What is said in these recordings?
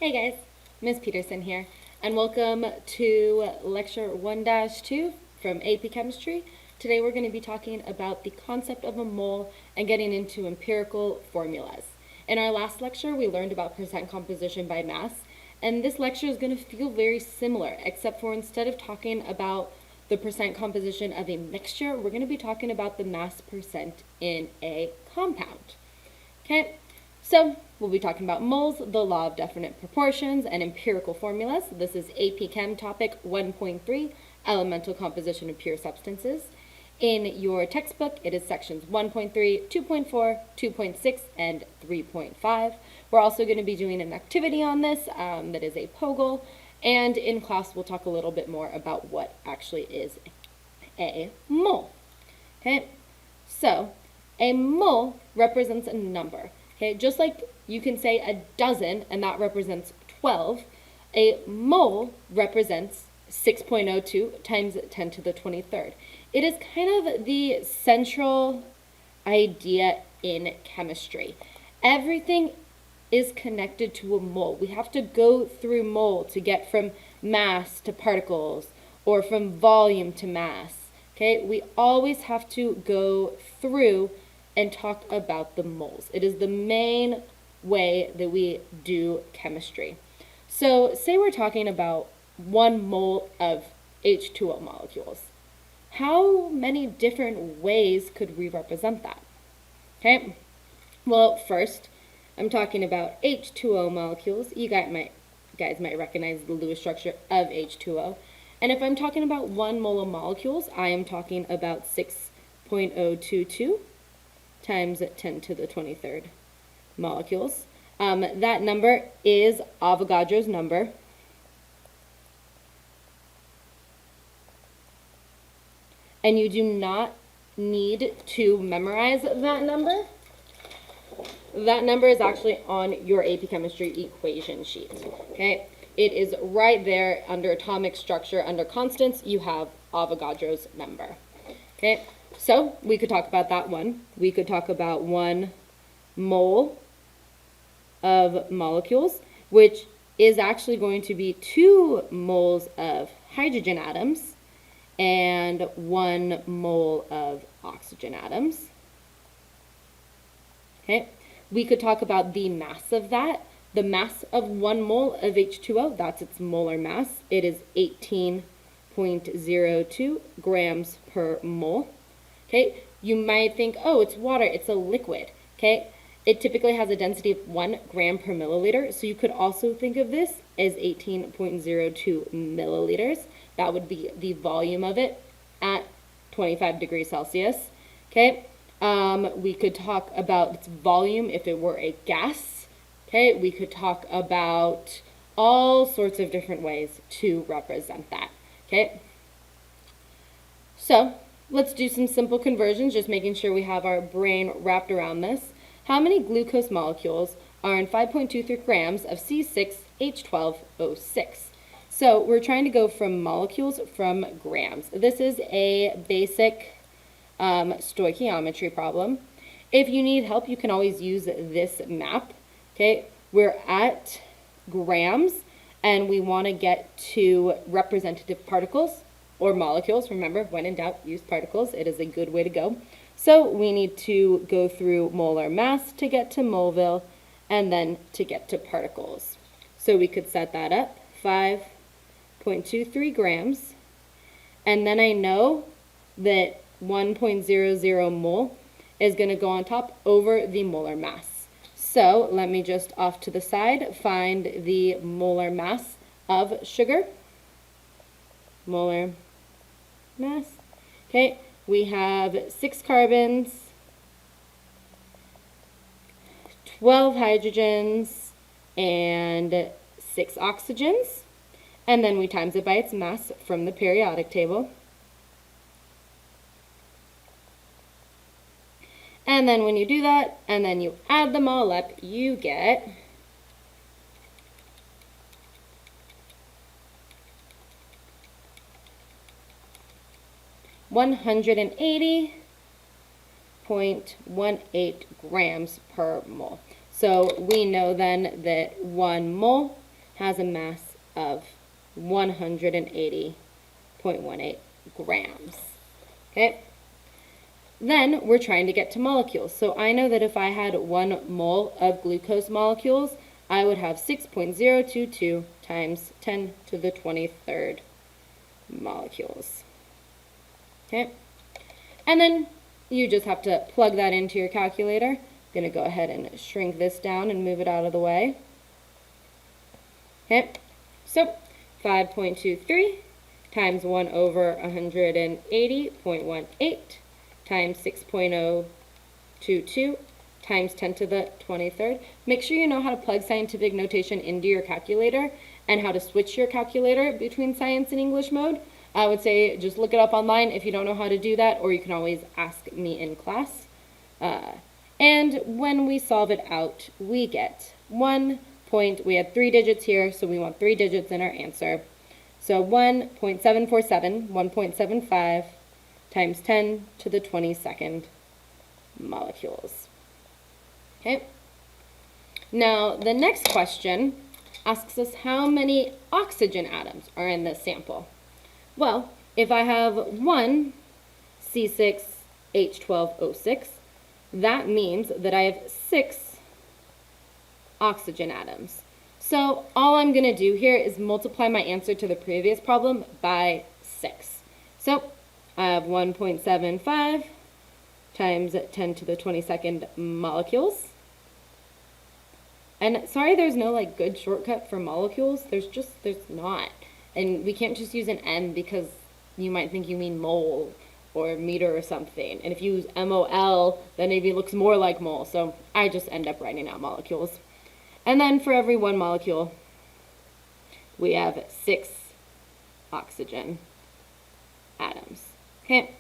Hey guys, Ms. Peterson here, and welcome to Lecture 1-2 from AP Chemistry. Today we're going to be talking about the concept of a mole and getting into empirical formulas. In our last lecture, we learned about percent composition by mass, and this lecture is going to feel very similar, except for instead of talking about the percent composition of a mixture, we're going to be talking about the mass percent in a compound. Okay? So, we'll be talking about moles, the law of definite proportions, and empirical formulas. This is AP Chem topic 1.3, elemental composition of pure substances. In your textbook, it is sections 1.3, 2.4, 2.6, and 3.5. We're also going to be doing an activity on this that is a POGL, and in class we'll talk a little bit more about what actually is a mole. Okay, so a mole represents a number. Okay, just like you can say a dozen, and that represents 12, a mole represents 6.02 times 10 to the 23rd. It is kind of the central idea in chemistry. Everything is connected to a mole. We have to go through mole to get from mass to particles, or from volume to mass. Okay, we always have to go through and talk about the moles. It is the main way that we do chemistry. So say we're talking about 1 mole of H2O molecules. How many different ways could we represent that? Okay, well, first I'm talking about H2O molecules. You guys might recognize the Lewis structure of H2O. And if I'm talking about 1 mole of molecules, I am talking about 6.022 times 10 to the 23rd molecules. That number is Avogadro's number. And you do not need to memorize that number. That number is actually on your AP Chemistry equation sheet. Okay? It is right there under atomic structure, under constants, you have Avogadro's number. Okay? So we could talk about that one. We could talk about 1 mole of molecules, which is actually going to be 2 moles of hydrogen atoms and 1 mole of oxygen atoms. Okay, we could talk about the mass of that. The mass of 1 mole of H2O, that's its molar mass. It is 18.02 grams per mole. Okay, you might think, oh, it's water, it's a liquid. Okay, it typically has a density of 1 gram per milliliter, so you could also think of this as 18.02 milliliters. That would be the volume of it at 25 degrees Celsius. Okay, we could talk about its volume if it were a gas. Okay, we could talk about all sorts of different ways to represent that. Okay, so let's do some simple conversions, just making sure we have our brain wrapped around this. How many glucose molecules are in 5.23 grams of C6H12O6? So we're trying to go from molecules from grams. This is a basic stoichiometry problem. If you need help, you can always use this map. Okay, we're at grams, and we want to get to representative particles or molecules. Remember, when in doubt, use particles. It is a good way to go. So we need to go through molar mass to get to moleville, and then to get to particles. So we could set that up, 5.23 grams, and then I know that 1.00 mole is going to go on top over the molar mass. So let me just off to the side find the molar mass of sugar. Molar mass. Okay, we have 6 carbons, 12 hydrogens, and 6 oxygens. And then we times it by its mass from the periodic table. And then when you do that, and then you add them all up, you get 180.18 grams per mole. So we know then that 1 mole has a mass of 180.18 grams. Okay? Then we're trying to get to molecules. So I know that if I had 1 mole of glucose molecules, I would have 6.022 times 10 to the 23rd molecules. Okay? And then you just have to plug that into your calculator. I'm going to go ahead and shrink this down and move it out of the way. Okay? So 5.23 times 1 over 180.18 times 6.022 times 10 to the 23rd. Make sure you know how to plug scientific notation into your calculator and how to switch your calculator between science and English mode. I would say just look it up online if you don't know how to do that, or you can always ask me in class. And when we solve it out, we get we had 3 digits here, so we want 3 digits in our answer. So 1.747, 1.75 times 10 to the 22nd molecules. Okay. Now, the next question asks us how many oxygen atoms are in this sample. Well, if I have 1 C6H12O6, that means that I have 6 oxygen atoms. So all I'm going to do here is multiply my answer to the previous problem by 6. So I have 1.75 times 10 to the 22nd molecules. And sorry, there's no like good shortcut for molecules. There's not. And we can't just use an M because you might think you mean mole or meter or something. And if you use MOL, then maybe it looks more like mole. So I just end up writing out molecules. And then for every 1 molecule, we have 6 oxygen atoms. Okay,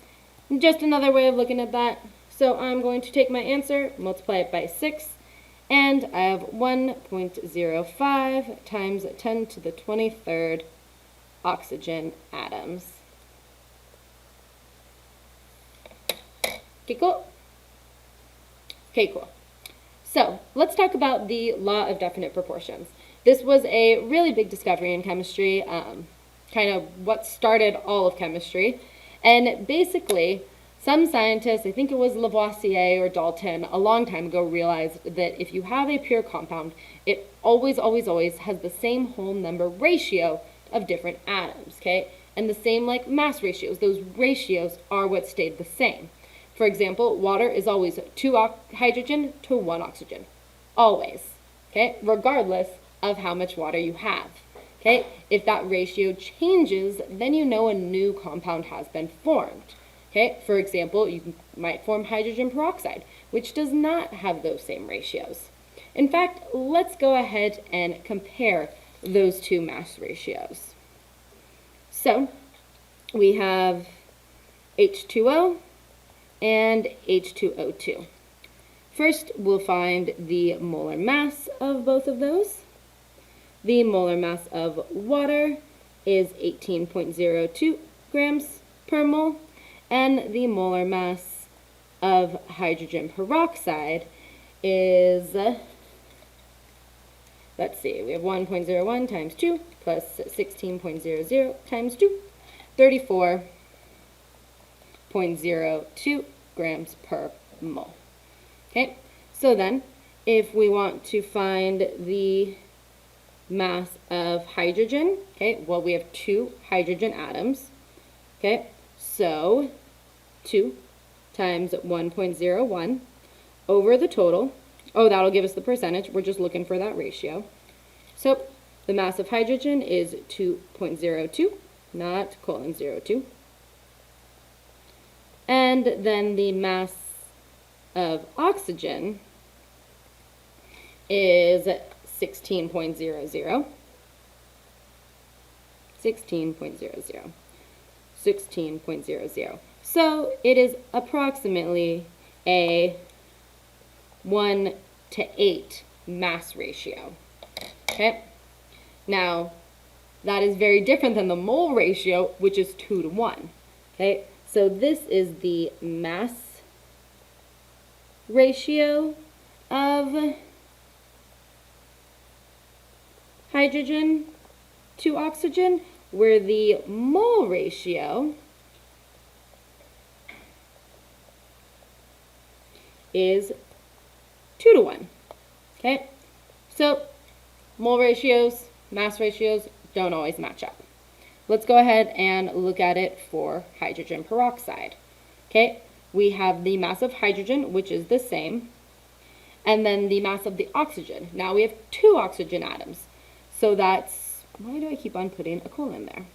just another way of looking at that. So I'm going to take my answer, multiply it by 6, and I have 1.05 times 10 to the 23rd oxygen atoms. Okay, cool. Okay, cool. So let's talk about the law of definite proportions. This was a really big discovery in chemistry, kind of what started all of chemistry. And basically, some scientists, I think it was Lavoisier or Dalton, a long time ago realized that if you have a pure compound, it always has the same whole number ratio of different atoms, okay? And the same like mass ratios. Those ratios are what stayed the same. For example, water is always 2 hydrogen to 1 oxygen. Always, okay? Regardless of how much water you have, okay? If that ratio changes, then you know a new compound has been formed. Okay, for example, you might form hydrogen peroxide, which does not have those same ratios. In fact, let's go ahead and compare those 2 mass ratios. So, we have H2O and H2O2. First, we'll find the molar mass of both of those. The molar mass of water is 18.02 grams per mole. And the molar mass of hydrogen peroxide is, let's see, we have 1.01 times 2 plus 16.00 times 2, 34.02 grams per mole. Okay, so then if we want to find the mass of hydrogen, okay, well, we have 2 hydrogen atoms, okay. So 2 times 1.01 over the total. Oh, that'll give us the percentage. We're just looking for that ratio. So the mass of hydrogen is 2.02, not colon 02. And then the mass of oxygen is 16.00. 16.00. So it is approximately a 1 to 8 mass ratio. Okay? Now, that is very different than the mole ratio, which is 2 to 1. Okay? So this is the mass ratio of hydrogen to oxygen, where the mole ratio is 2 to 1. Okay, so mole ratios, mass ratios don't always match up. Let's go ahead and look at it for hydrogen peroxide. Okay, we have the mass of hydrogen, which is the same, and then the mass of the oxygen. Now we have 2 oxygen atoms, so that's, why do I keep on putting a colon there?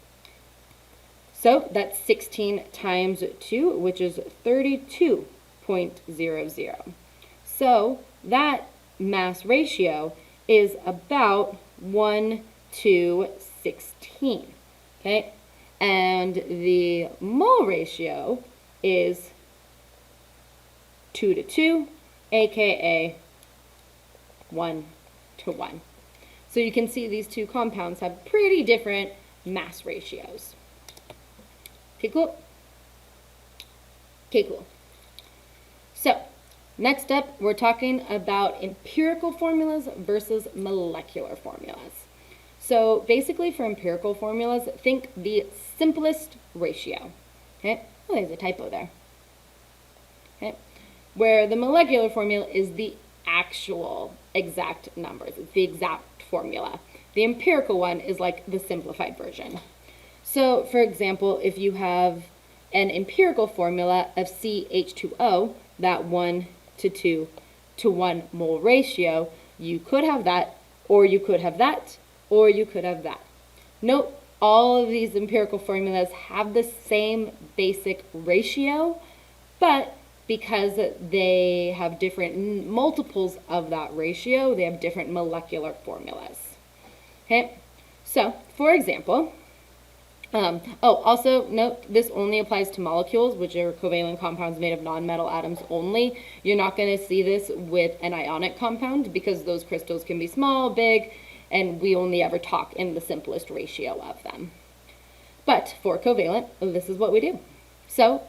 So that's 16 times 2, which is 32.00. So that mass ratio is about 1 to 16. Okay, and the mole ratio is 2 to 2, aka 1 to 1. So you can see these two compounds have pretty different mass ratios. Okay, cool? Okay, cool. So, next up, we're talking about empirical formulas versus molecular formulas. So basically for empirical formulas, think the simplest ratio. Okay, oh, there's a typo there. Okay, where the molecular formula is the actual exact numbers, it's the exact formula. The empirical one is like the simplified version. So for example, if you have an empirical formula of CH2O, that 1 to 2 to 1 mole ratio, you could have that, or you could have that, or you could have that. Note, all of these empirical formulas have the same basic ratio, but because they have different multiples of that ratio, they have different molecular formulas. Okay, so for example, also note, this only applies to molecules, which are covalent compounds made of non-metal atoms only. You're not going to see this with an ionic compound because those crystals can be small, big, and we only ever talk in the simplest ratio of them. But for covalent, this is what we do. So,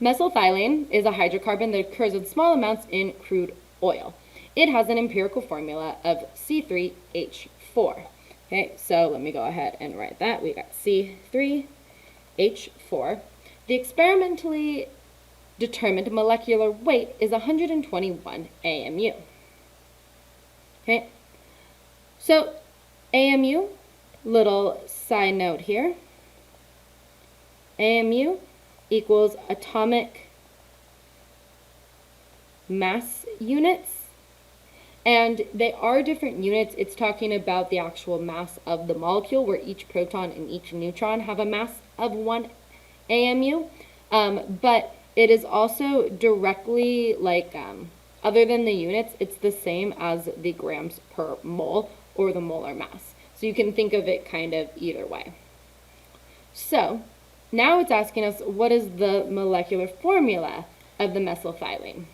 methylthylane is a hydrocarbon that occurs in small amounts in crude oil. It has an empirical formula of C3H4. Okay, so let me go ahead and write that. We got C3H4. The experimentally determined molecular weight is 121 AMU. Okay, so AMU, little side note here, AMU equals atomic mass units. And they are different units. It's talking about the actual mass of the molecule, where each proton and each neutron have a mass of 1 AMU. But it is also directly like, other than the units, it's the same as the grams per mole or the molar mass. So you can think of it kind of either way. So now it's asking us, what is the molecular formula of the methylthylane?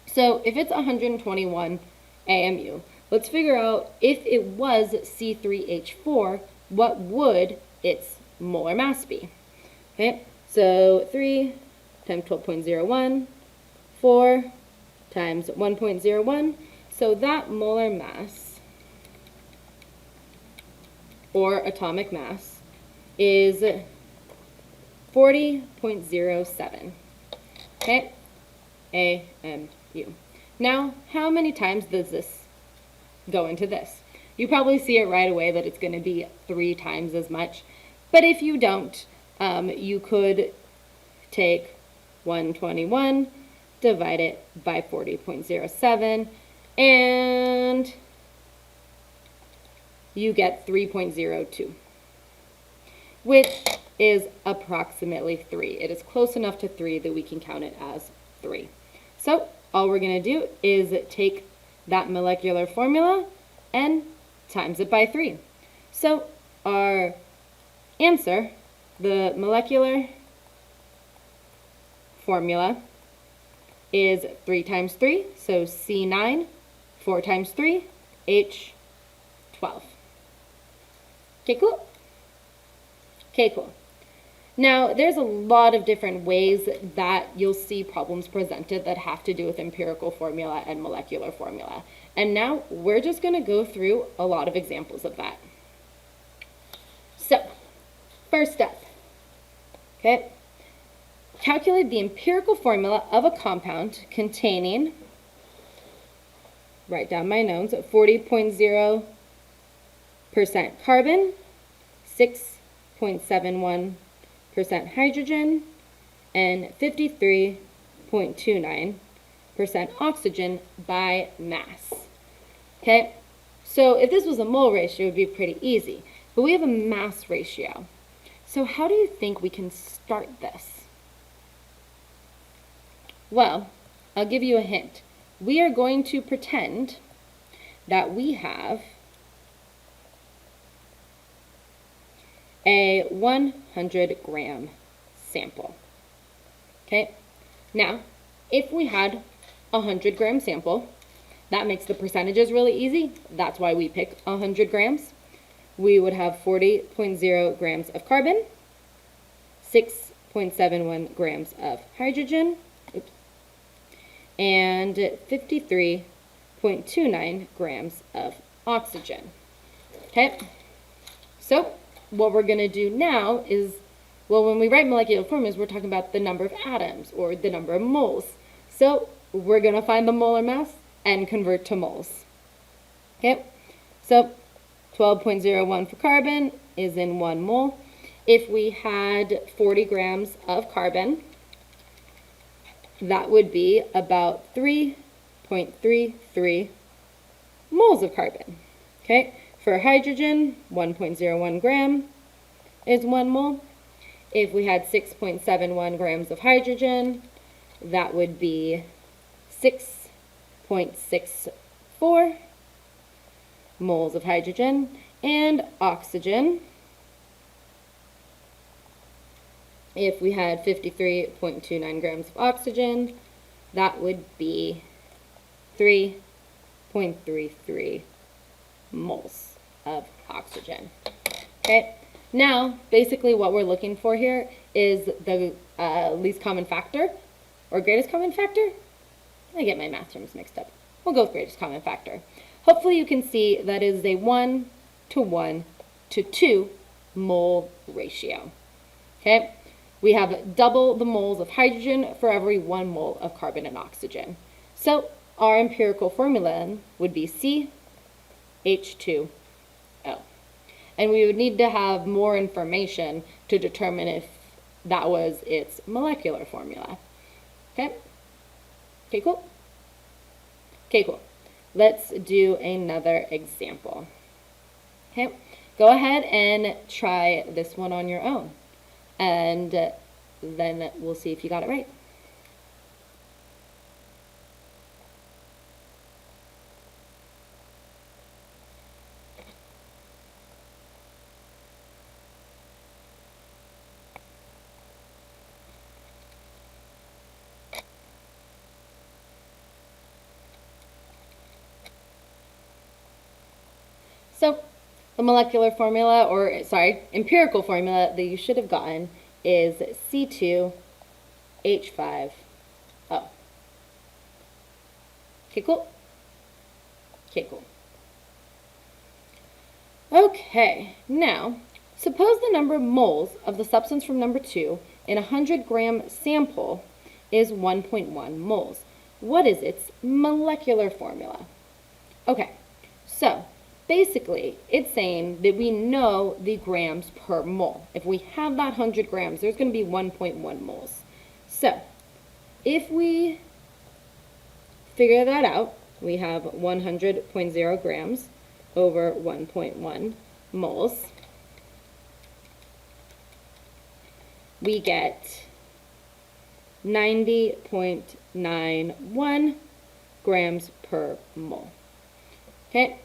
So if it's 121 AMU, let's figure out if it was C3H4, what would its molar mass be? Okay, so 3 times 12.01, 4 times 1.01, so that molar mass, or atomic mass, is 40.07, okay, AMU. Now, how many times does this go into this? You probably see it right away that it's going to be 3 times as much, but if you don't, you could take 121, divide it by 40.07, and you get 3.02, which is approximately 3. It is close enough to 3 that we can count it as 3. So all we're going to do is take that molecular formula and times it by 3. So our answer, the molecular formula, is 3 times 3, so C9, 4 times 3, H12. Okay, cool? Okay, cool. Now, there's a lot of different ways that you'll see problems presented that have to do with empirical formula and molecular formula. And now we're just going to go through a lot of examples of that. So, first step, okay, calculate the empirical formula of a compound containing, write down my notes, 40.0% carbon, 6.71% hydrogen, and 53.29% oxygen by mass. Okay, so if this was a mole ratio, it would be pretty easy. But we have a mass ratio. So how do you think we can start this? Well, I'll give you a hint. We are going to pretend that we have a 100-gram sample. Okay? Now, if we had a 100-gram sample, that makes the percentages really easy. That's why we pick 100 grams. We would have 40.0 grams of carbon, 6.71 grams of hydrogen, and 53.29 grams of oxygen. Okay? So, what we're going to do now is, well, when we write molecular formulas, we're talking about the number of atoms or the number of moles. So, we're going to find the molar mass and convert to moles. Okay? So, 12.01 for carbon is in 1 mole. If we had 40 grams of carbon, that would be about 3.33 moles of carbon. Okay? For hydrogen, 1.01 gram is 1 mole. If we had 6.71 grams of hydrogen, that would be 6.64 moles of hydrogen. And oxygen, if we had 53.29 grams of oxygen, that would be 3.33 moles of oxygen. Okay, now basically what we're looking for here is the least common factor or greatest common factor. I get my math terms mixed up. We'll go with greatest common factor. Hopefully you can see that is a 1:1 to 2 mole ratio. Okay, we have double the moles of hydrogen for every 1 mole of carbon and oxygen. So our empirical formula would be CH2O. And we would need to have more information to determine if that was its molecular formula. Okay? Okay, cool. Okay, cool. Let's do another example. Okay, go ahead and try this one on your own. And then we'll see if you got it right. So the molecular formula, or sorry, empirical formula that you should have gotten is C2H5O. Okay, cool. Okay, cool. Okay, now suppose the number of moles of the substance from number 2 in a 100-gram sample is 1.1 moles. What is its molecular formula? Okay, so basically, it's saying that we know the grams per mole. If we have that 100 grams, there's going to be 1.1 moles. So, if we figure that out, we have 100.0 grams over 1.1 moles. We get 90.91 grams per mole. Okay?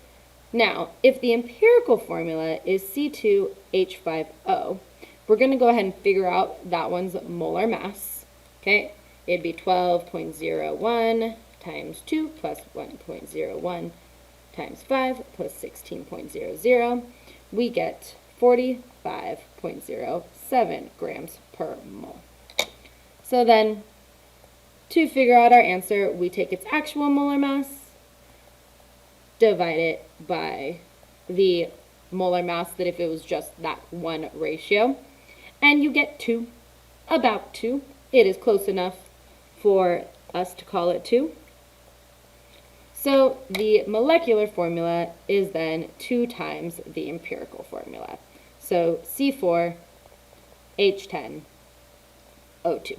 Now, if the empirical formula is C2H5O, we're going to go ahead and figure out that one's molar mass. Okay? It'd be 12.01 times 2 plus 1.01 times 5 plus 16.00. We get 45.07 7 grams per mole. So then, to figure out our answer, we take its actual molar mass, divide it by the molar mass that if it was just that one ratio, and you get 2, about 2. It is close enough for us to call it 2. So the molecular formula is then 2 times the empirical formula. So C4H10O2.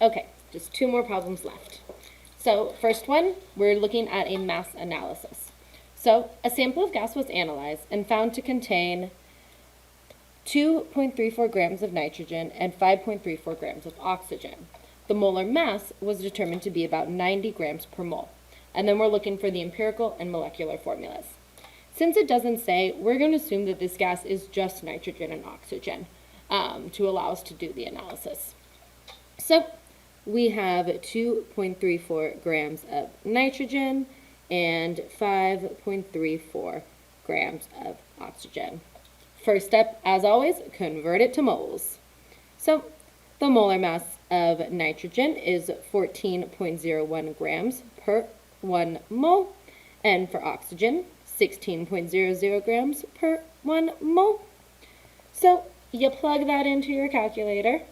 Okay, just 2 more problems left. So first one, we're looking at a mass analysis. So a sample of gas was analyzed and found to contain 2.34 grams of nitrogen and 5.34 grams of oxygen. The molar mass was determined to be about 90 grams per mole. And then we're looking for the empirical and molecular formulas. Since it doesn't say, we're going to assume that this gas is just nitrogen and oxygen to allow us to do the analysis. So we have 2.34 grams of nitrogen and 5.34 grams of oxygen. First step, as always, convert it to moles. So the molar mass of nitrogen is 14.01 grams per 1 mole, and for oxygen, 16.00 grams per 1 mole. So you plug that into your calculator,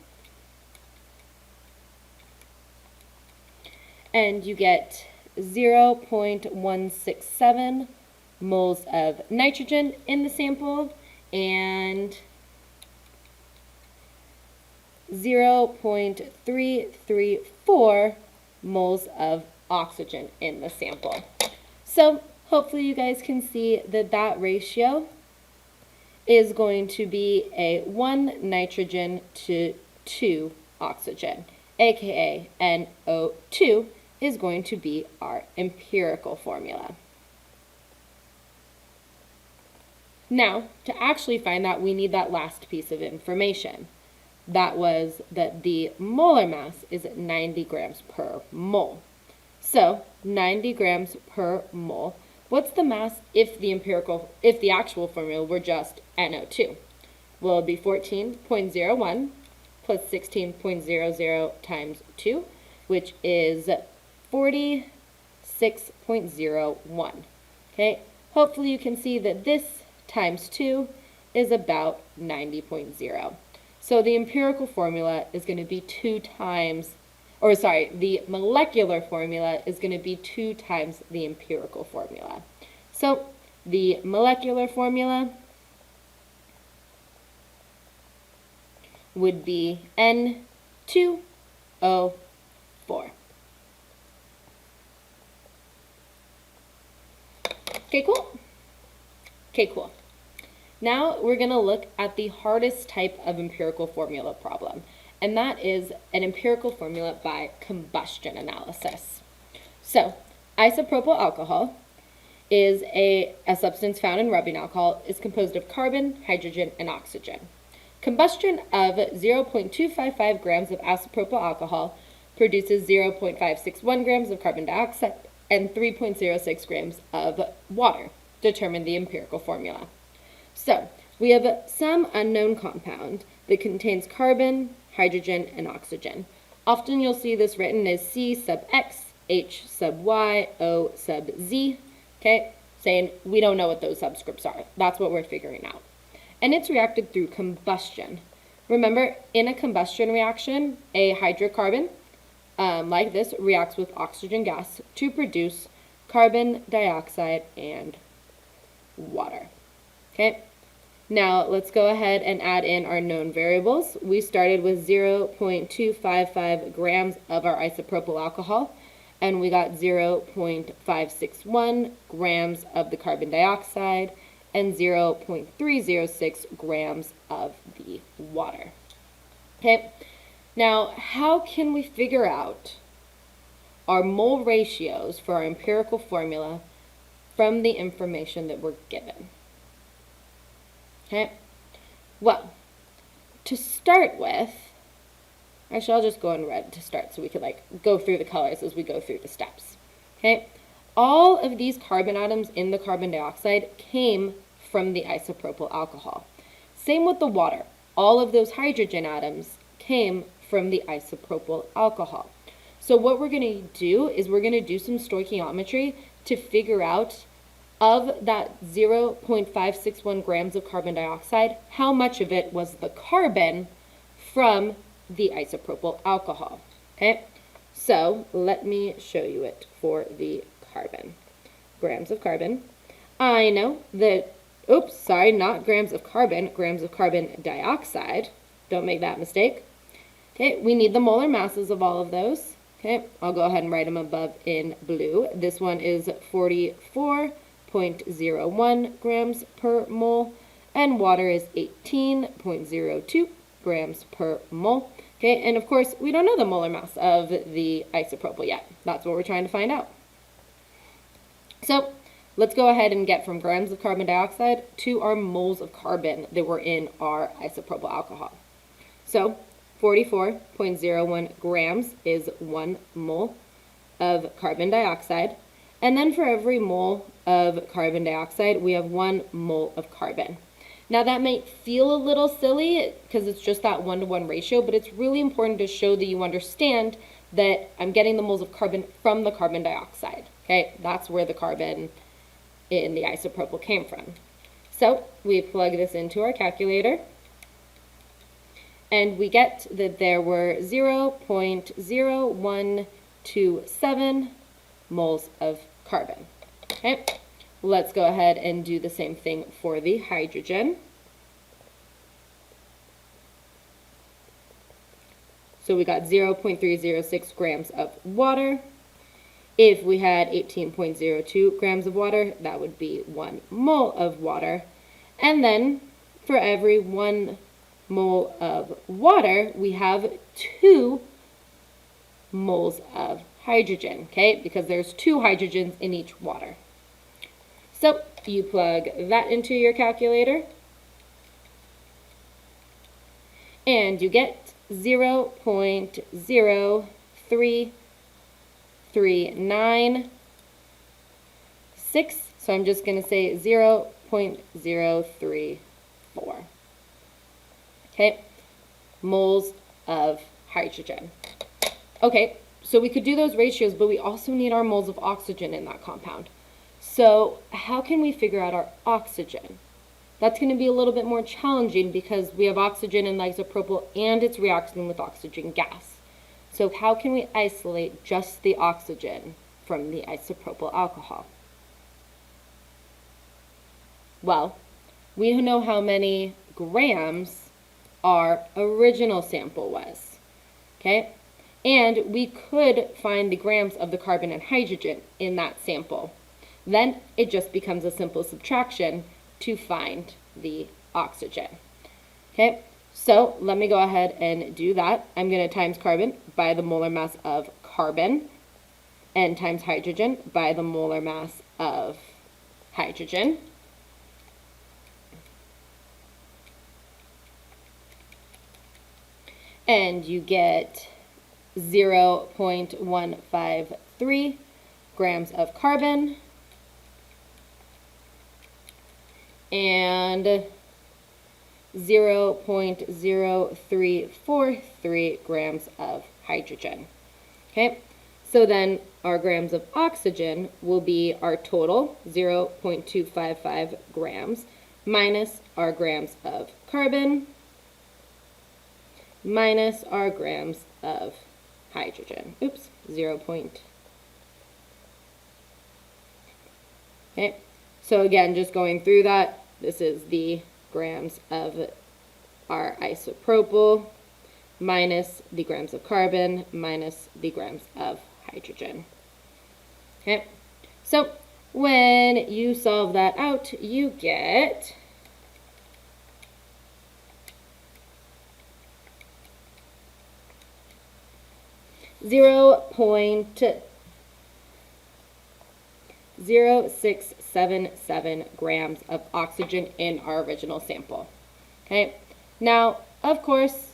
and you get 0.167 moles of nitrogen in the sample and 0.334 moles of oxygen in the sample. So hopefully you guys can see that that ratio is going to be a 1 nitrogen to 2 oxygen, aka NO2 is going to be our empirical formula. Now, to actually find that, we need that last piece of information. That was that the molar mass is 90 grams per mole. So, 90 grams per mole. What's the mass if the actual formula were just NO2? Well, it'd be 14.01 plus 16.00 times 2, which is 46.01. Okay, hopefully you can see that this times 2 is about 90.0. So the empirical formula is going to be 2 times, or sorry, the molecular formula is going to be 2 times the empirical formula. So the molecular formula would be N2O4. Okay, cool. Okay, cool. Now we're going to look at the hardest type of empirical formula problem, and that is an empirical formula by combustion analysis. So, isopropyl alcohol is a substance found in rubbing alcohol, is composed of carbon, hydrogen, and oxygen. Combustion of 0.255 grams of isopropyl alcohol produces 0.561 grams of carbon dioxide and 3.06 grams of water. Determine the empirical formula. So, we have some unknown compound that contains carbon, hydrogen, and oxygen. Often you'll see this written as C sub X, H sub Y, O sub Z, okay? Saying we don't know what those subscripts are. That's what we're figuring out. And it's reacted through combustion. Remember, in a combustion reaction, a hydrocarbon, like this, reacts with oxygen gas to produce carbon dioxide and water. Okay, now let's go ahead and add in our known variables. We started with 0.255 grams of our isopropyl alcohol, and we got 0.561 grams of the carbon dioxide and 0.306 grams of the water. Okay, now how can we figure out our mole ratios for our empirical formula from the information that we're given? Okay, well, to start with, actually I'll just go in red to start so we could go through the colors as we go through the steps. Okay, all of these carbon atoms in the carbon dioxide came from the isopropyl alcohol. Same with the water. All of those hydrogen atoms came from the isopropyl alcohol. So what we're going to do is we're going to do some stoichiometry to figure out, of that 0.561 grams of carbon dioxide, how much of it was the carbon from the isopropyl alcohol. Okay, so let me show you it for the carbon. Grams of carbon. I know that, oops, sorry, not grams of carbon dioxide. Don't make that mistake. Okay, we need the molar masses of all of those. Okay, I'll go ahead and write them above in blue. This one is 44.01 grams per mole, and water is 18.02 grams per mole. Okay, and of course, we don't know the molar mass of the isopropyl yet. That's what we're trying to find out. So let's go ahead and get from grams of carbon dioxide to our moles of carbon that were in our isopropyl alcohol. So 44.01 grams is 1 mole of carbon dioxide. And then for every mole of carbon dioxide, we have 1 mole of carbon. Now that might feel a little silly because it's just that 1-to-1 ratio, but it's really important to show that you understand that I'm getting the moles of carbon from the carbon dioxide. Okay, that's where the carbon in the isopropyl came from. So we plug this into our calculator, and we get that there were 0.0127 moles of carbon. Okay, let's go ahead and do the same thing for the hydrogen. So we got 0.306 grams of water. If we had 18.02 grams of water, that would be 1 mole of water. And then for every 1 mole of water, we have 2 moles of hydrogen, okay? Because there's 2 hydrogens in each water. So you plug that into your calculator, and you get 0.0339 6, so I'm just going to say 0.034. Okay, moles of hydrogen. Okay, so we could do those ratios, but we also need our moles of oxygen in that compound. So how can we figure out our oxygen? That's going to be a little bit more challenging because we have oxygen in the isopropyl and it's reacting with oxygen gas. So how can we isolate just the oxygen from the isopropyl alcohol? Well, we know how many grams our original sample was, okay? And we could find the grams of the carbon and hydrogen in that sample. Then it just becomes a simple subtraction to find the oxygen. Okay, so let me go ahead and do that. I'm going to times carbon by the molar mass of carbon and times hydrogen by the molar mass of hydrogen. And you get 0.153 grams of carbon and 0.0343 grams of hydrogen. Okay, so then our grams of oxygen will be our total 0.255 grams minus our grams of carbon minus our grams of hydrogen. Oops, 0. Okay, so again, just going through that, this is the grams of our isopropyl minus the grams of carbon minus the grams of hydrogen. Okay, so when you solve that out, you get 0.0677 grams of oxygen in our original sample. Okay, now of course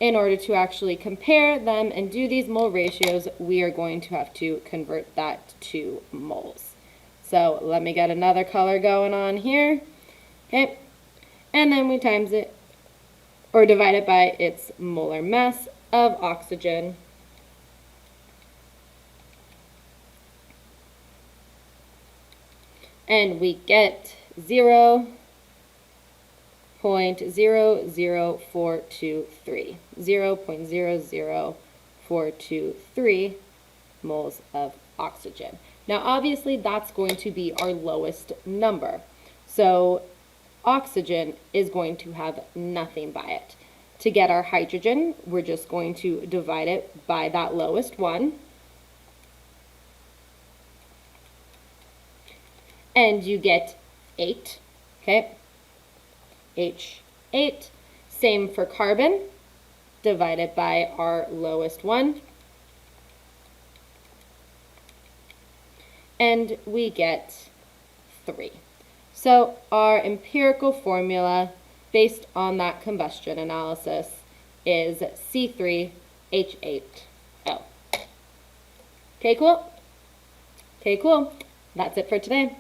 in order to actually compare them and do these mole ratios, we are going to have to convert that to moles. So let me get another color going on here. Okay, and then we times it or divide it by its molar mass of oxygen. And we get 0.00423. 0.00423 moles of oxygen. Now obviously that's going to be our lowest number. So oxygen is going to have nothing by it. To get our hydrogen, we're just going to divide it by that lowest one. And you get 8, okay? H8. Same for carbon, divided by our lowest one. And we get 3. So our empirical formula based on that combustion analysis is C3H8O. Okay, cool? Okay, cool. That's it for today.